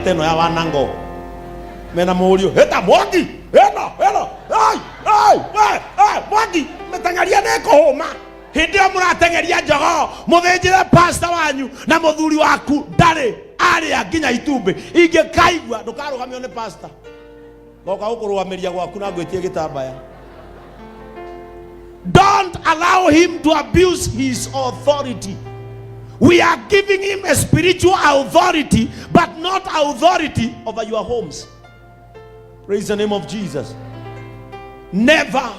teno ya wanango mena murio heta Mwangi heno Mwangi metangaria neko homa hindio muratengeria njogo muthinjire pastor wanyu na muthuri waku ndari aria nginya itumbi ingikaigua ndukarugamio ni pastor goka gukurugameria gwaku na ngwitie gitambaya. Don't allow him to abuse his authority. We are giving him a spiritual authority, but not authority over your homes. Praise the name of Jesus. Never,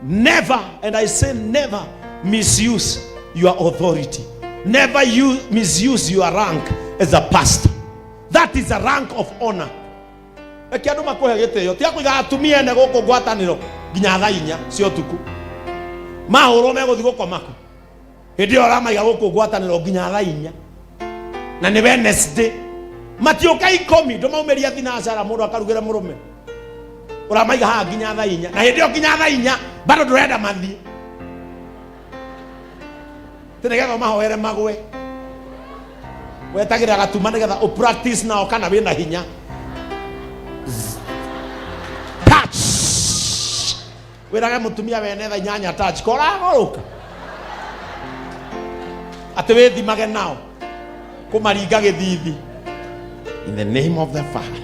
and I say never, misuse your authority. Never misuse your rank as a pastor. That is a rank of honor. Ekiandu makuhe gitio ti akuiga atumia ene guku gwataniro nginya thaa 4 cia utuku mahuro meguthi gukomaku hindi ora maiga guku gwataniro nginya thaa 4 na ni Wednesday matioka 10 ndumaumeria thinacara mundu akarugire murume ora maiga ha nginya thaa 4 na hindi o nginya thaa 4 bado ndurenda mathie tinegega mahoere magwe wetagira gatuma nigetha u practice nao kana wina hinya wiraga mutumia wene tha 8 touch kora goroka ati wethi mage nao kumaringa githithi. In the name of the Father,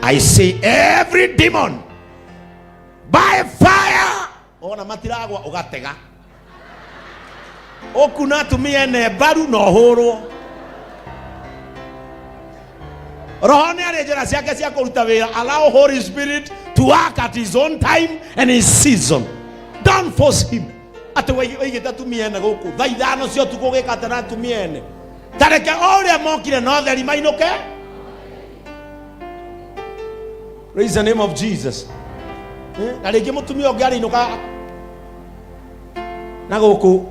I say every demon by fire ona matiragwa ugatega okuna tumia ne baru no hurwo roho ni ari njira ciake cia kuruta wira. Allow Holy Spirit to work at his own time and his season. Don't force him. Ate waigita tumia ne guku tha 5 cio tuko gikatana tumia ne tareke oria mokire no theri mainuke. Praise the name of Jesus. Na rĩngĩ mũtumia ũngĩ arĩinũka na gũkũ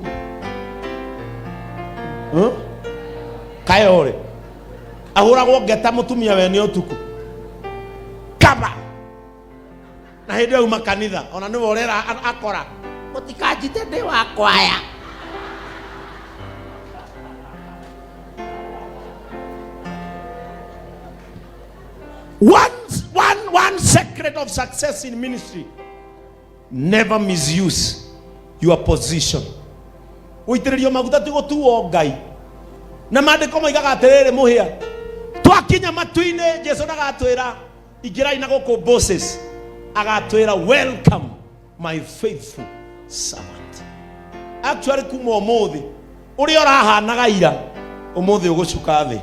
kayore ahũragwo ngeta mũtumia we nĩ ũtukũ kaba na hĩndĩ ĩyo uma kanitha ona nĩwe ũrera akora mũtikanjite ndĩ wa kwaya. One secret of success in ministry: never misuse your position. Uitiririo maguta tigo tuo Ngai na mandiko maigaga atiriri muhia twakinya matu-ini Jesu ndagatwira igirai na guku bosses agatwira welcome my faithful servant. Actually kuma umuthi uri orahanaga ira umuthi ugucuka thi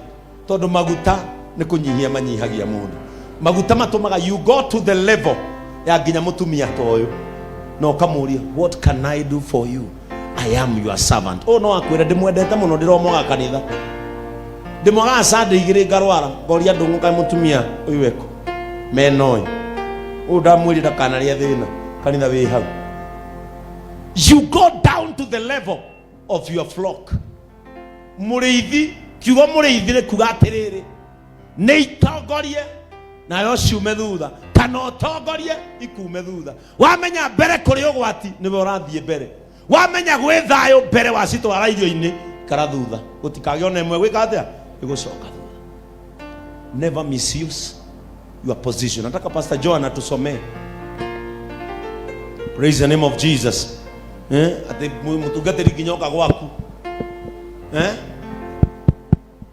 tondu maguta ni kunyihia manyihagia mundu. Maguta matumaga you go to the level ya nginya mutumia toyo no kamuria what can I do for you? I am your servant. Oh no akwira ndimwendete muno ndiromoga kanitha ndimoga Sunday igiri ngarwara ngoria ndungu kai mutumia uyu weko menoy udamwirira kanaria thina kanitha wi hau. You go down to the level of your flock. Muriithi kiugo muriithi kuga atiriri ni itongorie na yo ciume thutha kana utongorie ikume thutha. Wamenya mbere kuri ugwati niwe urathie mbere. Wamenya gwe thayo mbere wacitwara irio-ini kara thutha gutikagio na imwe gwika atia igucoka thutha. Never misuse your position. Nataka Pastor John atusomee. Praise the name of Jesus. Ati mutungatiri kinyoka gwaku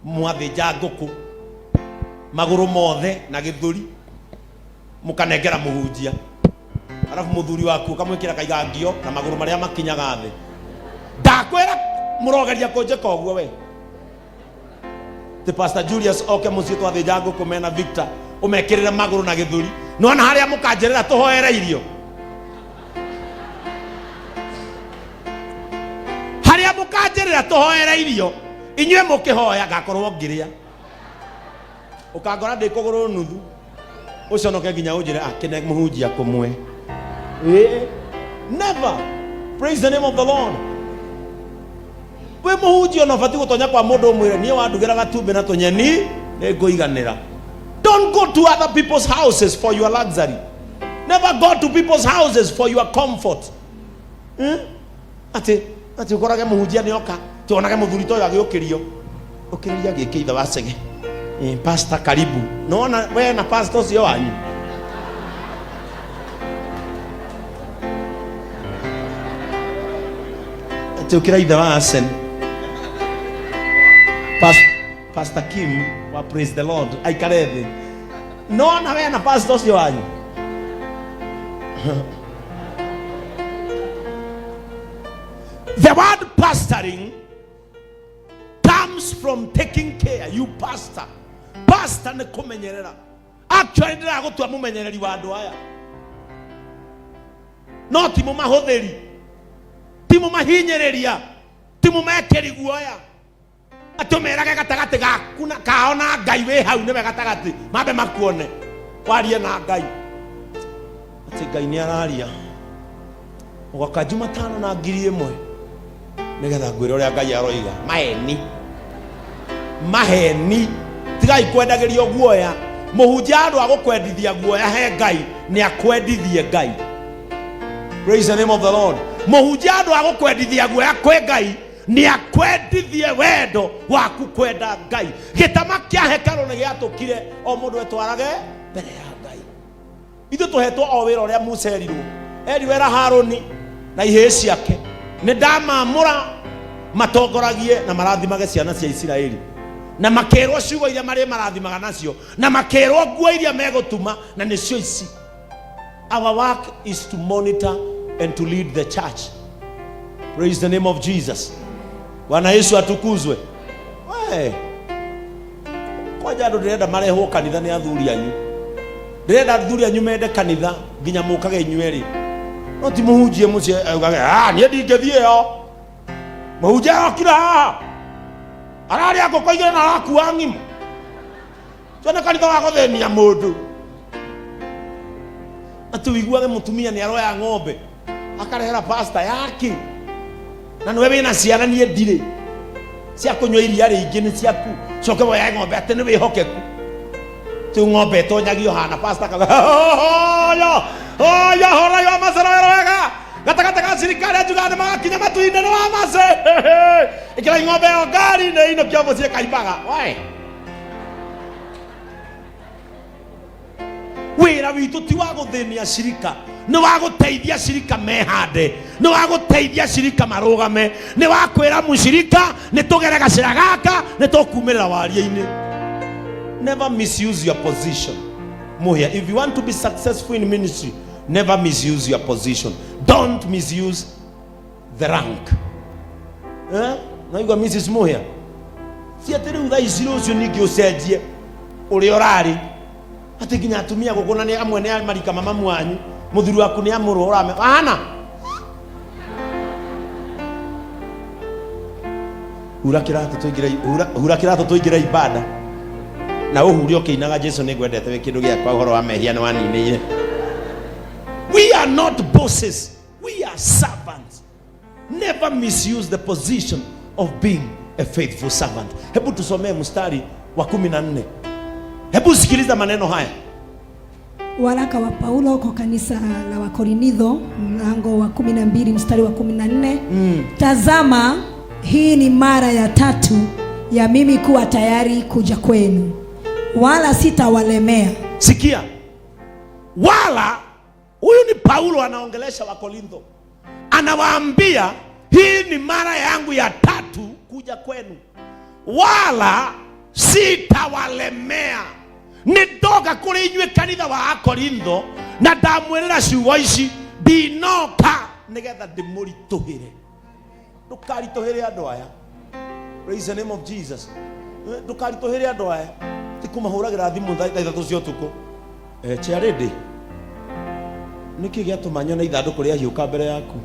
mwathija nguku maguru mothe na githuri mukanengera muhunjia arafu muthuri waku kamwikira kaigangio na maguru maria makinyaga thi. Ndakwira murogeria kunjeka uguo we ti Pastor Julius oke mucie twathija nguku mena Victor umekirire maguru na githuri nona haria mukanjerera tuhoere irio haria mukanjerera tuhoere irio inywe mukihoya gakorwo ngiria ukangora ndikuguru nuthu uconoke nginya unjire akine muhunjia kumwe. Never. Praise the name of the Lord. We muhunjia no fati gutonya kwa mundu umwire nie wandugira gatumbe na tunyeni nguiganira. Don't go to other people's houses for your luxury. Never go to people's houses for your comfort. Ati ukorage muhunjia nioka tuonage muthuri toyo agiukirio ukiriria giki itha wacege Pastor karibu. Naona wewe na pastor sio wanyu. Tukira idha wa Asen. Pastor Kim wa praise the Lord. Aikareve. Naona wewe na pastor sio wanyu. The word pastoring comes from taking care. You pastor. Pastor ne kumenyerera. Actually ndira gutua mumenyereri wa andu aya. No ti mu mahuthiri. Ti mu mahinyereria. Ti mu mekeri guoya. Atumerage gatagati gaku na kaona Ngai we hau ne gatagati. Mabe makuone. Warie na Ngai. Ati Ngai ni araria. Mwaka Jumatano na 1,000 nigetha ngwira uria Ngai aroiga maheni tigai kwendagirio guoya muhunjia andu agukwendithia guoya he Ngai ni akwendithie Ngai. Praise the name of the Lord. Muhunjia andu agukwendithia guoya kwe Ngai ni akwendithie wendo waku kwenda Ngai. Gitama kia hekalu ni giatukire o mundu etwarage mbere ya Ngai. Ithu tuhetwo o wira uria Musa erirwo eriwera Haruni na ihĩĩ ciake nĩ ndamamũra matongoragie na marathimage ciana cia Isiraeli na makerwo ciugo iria marĩ marathimaga nacio na makerwo nguo iria megũtuma na nĩcio ici. Our work is to monitor and to lead the church. Praise the name of Jesus. Bwana Yesu atukuzwe. Kwa jado ndĩrenda marehwo kanitha nĩ athuri anyu. Ndĩrenda athuri anyu mende kanitha nginya mũkage inyuerĩ. No ti muhunjie mucie augaga nie ndingethie yo muhunjia okira arari agokoigire na arakuwa ng'imo twene kanitha wa guthenia mundu atuiguage mutumia ni aroya ng'ombe akarehera pastor yake na niwe wina ciana nie ndire cia kunywa iria ringi ni ciaku coke woya ng'ombe ati ni wihokeku tu ng'ombe tonyagio hana pastor akaga ya hora yo masara wega gatagataga sirikali ajugane magakinya matuinde no amase ikira ng'ombe yo ngari ne ino kiambo cie kaibaga we wira witu ti wa guthenia shirika ni wa guteithia shirika mehande ni wa guteithia shirika marugame ni wa kwira mushirika ni tugerega shiragaka ni tukumirira waria-ini. Never misuse your position. Muhia, if you want to be successful in ministry, never misuse your position. Don't misuse the rank. Na you go Mrs. Muhia. Si atiri utha isiro ucio ningi ucenjie uri orari. Ati ginya atumia gukuna ni amwe ni marika mama mwanyu. Muthuri waku ni amuru urame. Ahana. Hura kirato tuingira ibada. Na uhuri okinaga Jesu ni gwendete we kindu gia kwa horo wa mehia ni waniniye. We are not bosses, we are servants. Never misuse the position of being a faithful servant. Hebu tusomee mstari wa 14. Hebu sikiliza maneno haya. Waraka wa Paulo kwa kanisa la Wakorintho mlango wa 12 mstari wa 14. Tazama, hii ni mara ya 3 ya mimi kuwa tayari kuja kwenu, wala sitawalemea. Sikia. Wala, huyu ni Paulo anaongelesha Wakorintho. Anawaambia hii ni mara yangu ya 3 kuja kwenu, wala sitawalemea. Nidoga kuri inywe kanitha wa Korintho na ndamwirira ciugo ici ndinoka nigetha ndimurituhire. Ndukarituhire andu aya. Praise the name of Jesus. Ndukarituhire andu aya. Tikumahuragira thimu thaithatu cia utuku. Charity. Niki giatuma nyona ithanduku ria hiuka mbere yaku.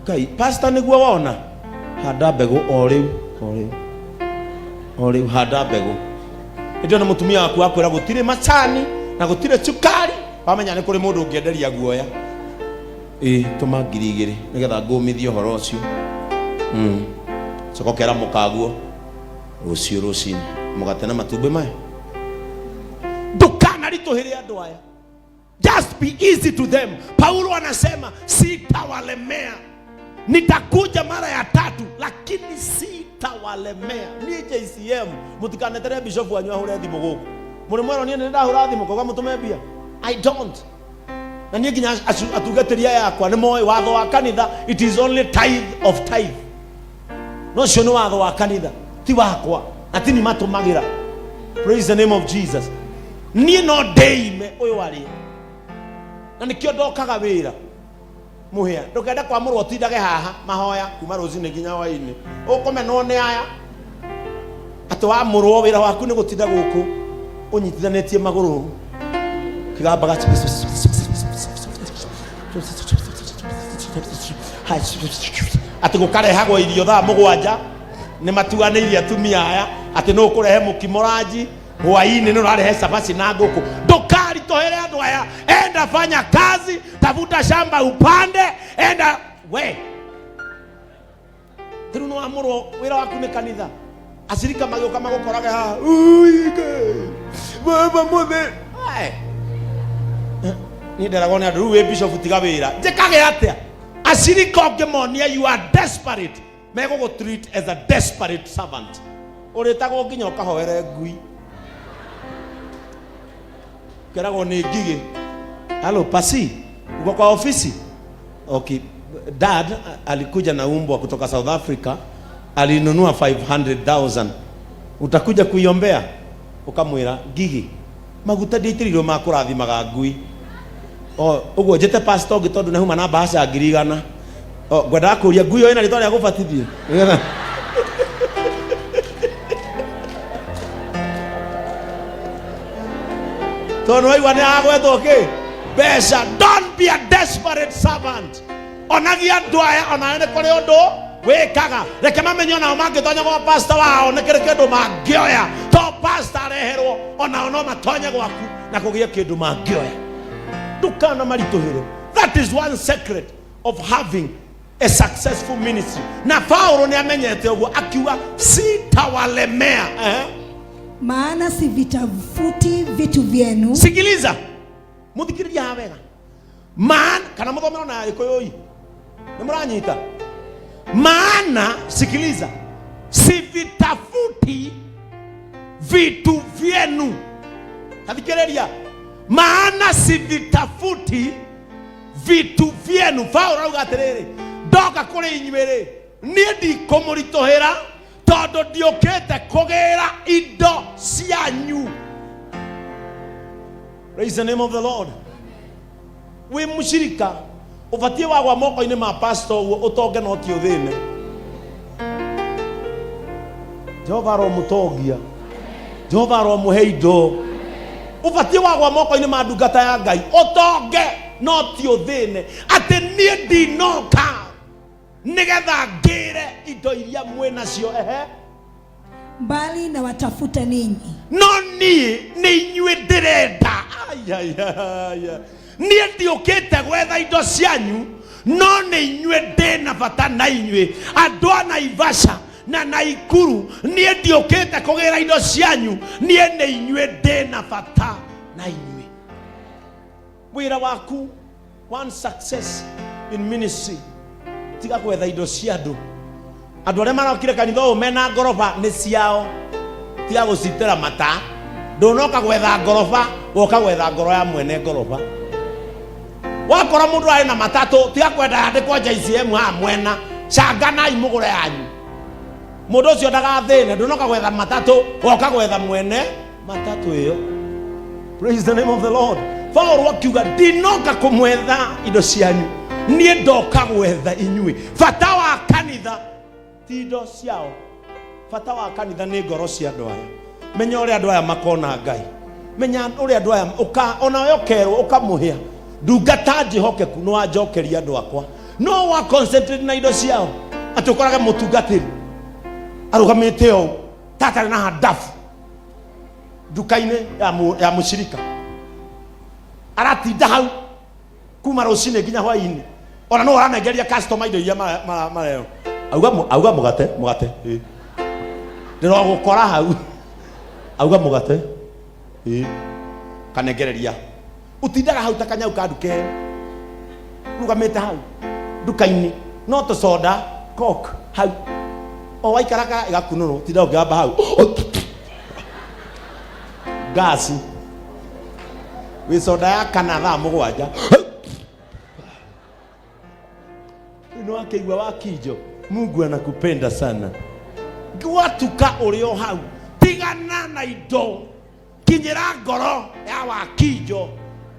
Ngai, pastor niguo wona handa mbegu o riu handa mbegu. Ndio na mutumia waku akwira gutire macani na gutire cukari, wamenya ni kuri mundu ungienderia guoya. Tuma 2,000 nigetha ngumithio horo ucio. Cokokera mukaguo rucio rucini mugate na matumbe maya. Ndukana rituhire andu aya. Just be easy to them. Paulo anasema sitawalemea. nitakuja mara ya tatu lakini sitawalemea. Ni JCM mutikanetere bishop wanyu ahura thimu guku muri mwero ni ndahura thimu koga mutume bia. I don't. Na niĩ nginya atungatĩria yakwa nĩ moĩ watho wa kanitha, it is only tithe of tithe. No cio nĩ watho wa kanitha, ti wakwa, na ti nimatũmagĩra. Praise the name of Jesus. Niĩ no ndeime ũyũ warĩ, na nĩkĩo ndokaga wĩra mũhĩa. Ndũkenda kwamũrwo tindage haha mahoya kuma rũcinĩ nginya hwaĩ-inĩ, ũkũmenwo nĩ aya atĩ wamũrwo wĩra waku nĩ gũtinda gũkũ ũnyitithanĩtie magũrũ kĩgambaga ati gukarehagwo irio thaa mũgwanja nĩ matuanĩirie atumia aya ati no kũrehe mũkimoranji hwaĩ-inĩ nĩ ũrarehe cabaci na ngũkũ. Ndũkaritũhĩre andũ aya, enda fanya kazi, tafuta shamba upande, enda we tĩrĩ nĩ wamũrwo wĩra waku nĩ kanitha, acirika magĩũka magũkorage haha uige baba mũthĩ ni nderagwo nĩ andũ rĩu wĩ bishop tiga wĩra njĩkage atĩa. Acirika ũngĩmonia you are desperate, megũgũ treat as a desperate servant. Ũrĩtagwo nginya ũkahoere ngui, keragwo nĩ ngigĩ. Hello Pasi, uko kwa ofisi? Okay, dad alikuja na umbwa kutoka South Africa, alinunua 500,000. Utakuja kuiombea? Ukamwĩra ngigĩ maguta ndĩitĩrirwo ma kũrathimaga ngui. Uguo njete pastor ũngĩ tondũ nĩhuma na mbaca 100,000. Ngwenda kũria ngui ĩyo ĩna rĩtwa rĩa gũbatithio. Tondũ waigua nĩ agwetwo kĩ mbeca. Don't be a desperate servant. Onagia andũ aya ona nĩ kũrĩ ũndũ wĩkaga, reke mamenye onao mangĩtonya gwa pastor wao nĩ kĩrĩ kĩndũ mangĩoya. To pastor areherwo onao no matonye gwaku na kũgĩe kĩndũ mangĩoya. Ndukana maritũhĩre. That is one secret of having a successful ministry. Na Paulo nĩ amenyete ũguo akiuga sitawalemea. Maana sivitafuti vitu vyenu. Sikiliza muthikiriria wega. Maana kana mũthomero na Gĩkũyũ nĩ mũranyita. Maana sikiliza, sivitafuti vitu vyenu. Kathikiriria, maana sivitafuti vitu vyenu. Paulo auga atĩrĩrĩ, ndoka kũrĩ inyuĩ niĩ ndikũmũritũhĩra tondũ ndiũkĩte kũgĩra indo cianyu. Praise the name of the Lord. We mũshirika ũbatie wagwa moko-inĩ ma pastor ũtonge no ti ũthĩne. Jehova aromũtongia, Jehova aromũhe indo. Ũbatie wagwa moko-inĩ ma ndungata ya Ngai ũtonge no ti ũthĩne. Atĩ niĩ ndinoka nĩgetha ngĩre indo iria mwĩ nacio bali na watafuta ninyi. No niĩ nĩ inyuĩ ndĩrenda. Niĩ ndiũkĩte gwetha indo cianyu, no nĩ inyuĩ ndĩna bata na inyuĩ. Andũ a Naivasha na Naikuru, niĩ ndiũkĩte kũgĩra indo cianyu, niĩ nĩ inyuĩ ndĩna bata na inyuĩ. Wĩra waku, one success in ministry, tiga gwetha indo cia andũ. Andũ arĩa marokire kanitha ũyũ mena ngoroba nĩ ciao, tiga gũcitĩra mata. Ndũnoka gwetha ngoroba, woka gwetha ngoro ya mwene ngoroba. Wakora mũndũ arĩ na matatũ, tiga kwenda yandĩkwo JCM ha mwena, canganai mũgũre yanyu. Mũndũ ũcio ndagathĩne, ndũnoka gwetha matatũ, woka gwetha mwene matatũ ĩyo. Praise the name of the Lord. Paulo akiuga ndinoka kũmwetha indo cianyu, niĩ ndoka gwetha inyuĩ. Bata wa kanitha ti indo ciao, bata wa kanitha nĩ ngoro cia andũ aya. Menya ũrĩa andũ aya makona Ngai, menya ũrĩa andũ aya onawe ũkerwo ũkamũhĩa ndungata njĩhokeku nĩ wanjokeria andũ akwa. No wa concentrate na indo ciao, atĩ ũkorage mũtungatĩri arũgamĩte ũũ tatarĩ na handabu nduka-inĩ ya mũshirika, aratinda hau kuma rũcinĩ nginya hwaĩ-inĩ, ona no aranengeria customer indo iria mareo. Auga mũgate ndĩrogũkora hau, auga mũgate kanengereria. Utindaga hau ta kanyau ka nduke, rũgamĩte hau nduka-inĩ no to soda coke hau o waikaraka igakunuru tida ugamba hau gas we soda ya kanatha mugwanja ino akeigwa wakijo Mungu anakupenda sana gwatuka urio hau tigana na indo kinyira ngoro ya wakijo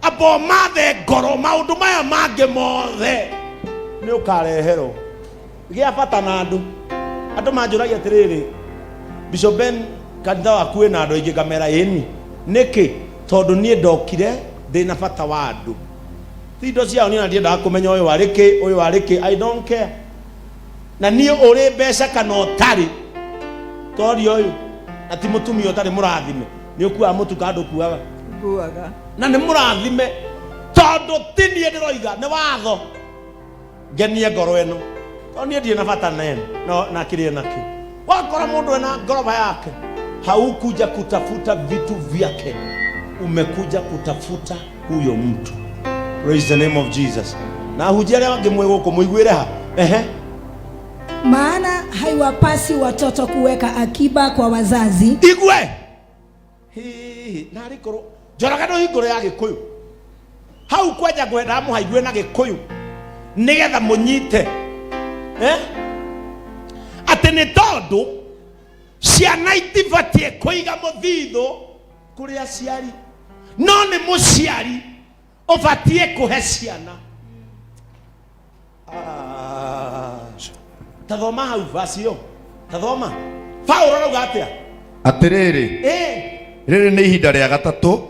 abo mathe ngoro maundu maya mange mothe ni ukarehero gia bata na andu manjuragia atiriri Bishop Ben kanitha waku na andu ingi kamera yeni niki tondu nie ndokire ndina bata wa andu thindo ciao ni ndienda kumenya uyu wariki I don't care na nie uri mbeca kana utari tori uyu na ti mutumia utari murathime ni ukua mutuka andu kuaga na ni murathime tondu tinie ndiroiga ni watho ngenie ngoro eno to nie ndie na bata nene no na kirie naki wakora mundu ena ngoroba yake haukuja kutafuta vitu vyake umekuja kutafuta huyo mtu. Praise the name of Jesus. Na hujere wangemwe goko muigwire ha maana haiwapasi watoto kuweka akiba kwa wazazi igwe na rikoro joragano hingoro ya Gikuyu hau kwaja gwenda mu haigwe na Gikuyu nigetha munyite atene tondu ciana itibatie kuiga muthitho kuri aciari no ni muciari ubatie kuhe ciana tathoma hau vasio tathoma Paulo arauga atia atiriri riri ni ihinda ria gatatu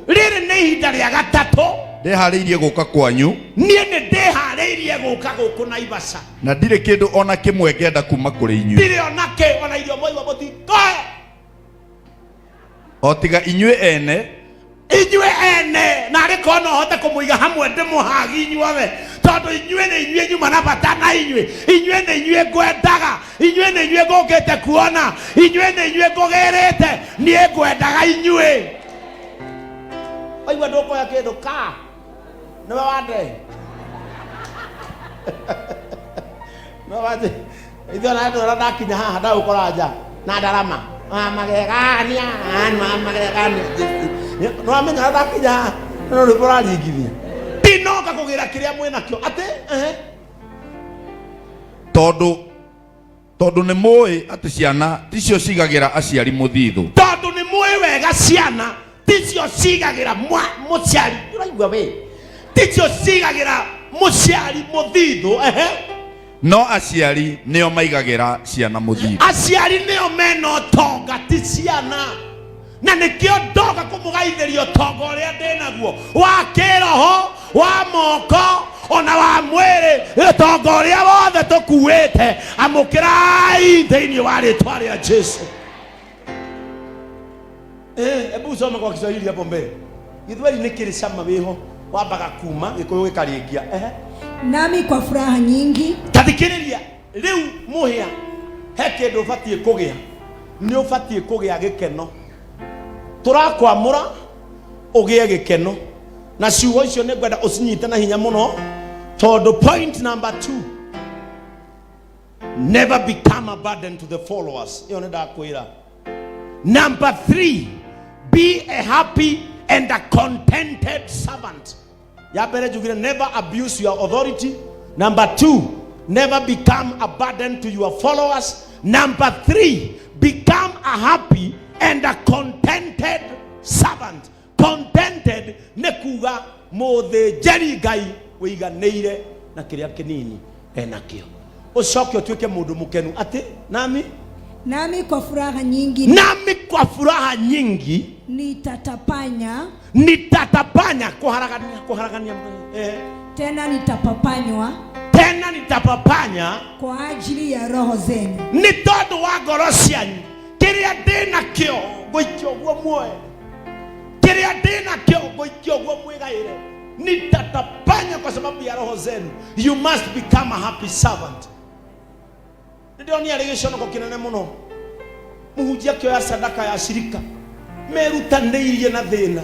ndehariirie guka kwanyu nie ni ndehariirie guka guku Naivasha na ndire kindu ona kimwe ngenda kuma kuri inyu ndire ona ke ona irio moiwa mutikoe otiga inyue ene na riko no hote kumuiga hamwe ndimuhagi inyuothe tondu inyue ni inyue nyuma na bata na inyue ni inyue ngwendaga inyue ni inyue ngukite kuona inyue ni inyue ngugerete nie ngwendaga inyue aigua ndukoya kindu ka niwe wande no wande itho na ndo ndakinya haha ndagukora nja na ndarama magegania no amenya ndakinya no ribora rigithia ndinoka kugira kiria mwena kio ate tondu ni moi ati ciana ticio cigagira aciari muthithu tondu ni moi wega ciana ticio cigagira muciari uraigua we ticio cigagira muciari muthithu no aciari nio maigagira ciana muthithu aciari nio meno tonga ti ciana na nikio ndoka kumugaithirio tonga uria ndinaguo wa kiroho wa moko ona wa mwiri tonga uria wothe tukuite amukirai thiini wa ritwa ria Jesu ebu soma kwa Kiswahili hapo mbele Githweli ni kiri cama wiho wambaga kuma Gikuyu gikarigia nami kwa furaha nyingi tathikiriria riu muhia he kindu ubatie kugia ni ubatie kugia gikeno turakwamura ugie gikeno na ciugo icio ni ngwenda ucinyite na hinya muno tondu point number 2 never become a burden to the followers iyo ni ndakwira number 3 be a happy and a contented servant ya mbere njugire never abuse your authority number 2 never become a burden to your followers number 3 become a happy and a contented servant contented nekuga muthĩnjĩri Ngai wiganeire na kiria kinini enakio ucoke utuike mundu mukenu ati nami kwa furaha nyingi nitatapanya kuharagania tena nitapapanya kwa ajili ya roho zenu ni tondu wa ngoro cianyu kiria ndinakio nguikio guo muoe kiria ndinakio nguikio guo mwigaire nitatapanya kwa sababu ya roho zenu you must become a happy servant ndio ni aligishono kinene muno muhujia kio ya sadaka ya shirika merutanirie na thina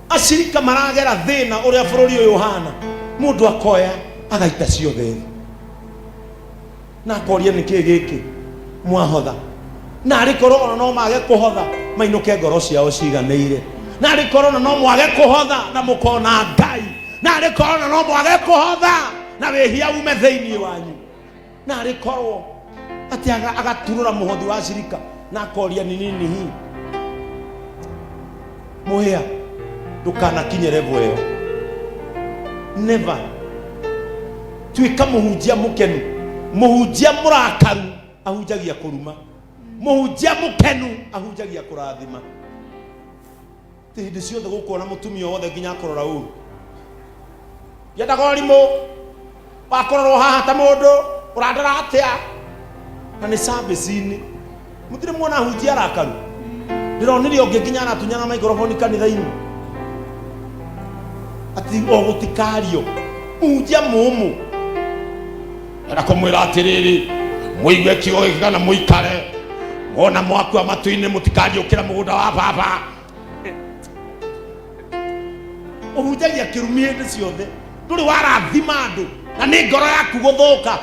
ashirika maragera thina uria bururi uyu hana mundu akoya agaita ciothe na koria niki giki mwahotha na ari korona no mage kuhotha mainuke ngoro ciao ciganĩire na ari korona no mwage kuhotha na mukona Ngai na ari korona no mwage kuhotha na wehia ume thĩinĩ wanyu na ari korwo ati agaturura muhothi wa shirika na koria ni nini hii muhia ndukana kinye level ĩyo never tuika muhunjia mukenu muhunjia murakaru ahunjagia kuruma muhunjia mukenu ahunjagia kurathima hindi ciothe gukona mutumia wothe nginya akorora uru yenda gorimo wakororwo haha ta mundu urandara atia na ni service-ini mutire muona ahunjia arakaru ndironire ungi nginya anatunyana microphone kanitha-ini ati ogutikario muhunjia mumu era kumwira atiriri muigue kiugo giki kana muikare mona mwakua matu-ini mutikario kira mugunda wa baba uhunjagia kirumie ndi ciothe nduri warathima andu na ni ngoro yaku guthuka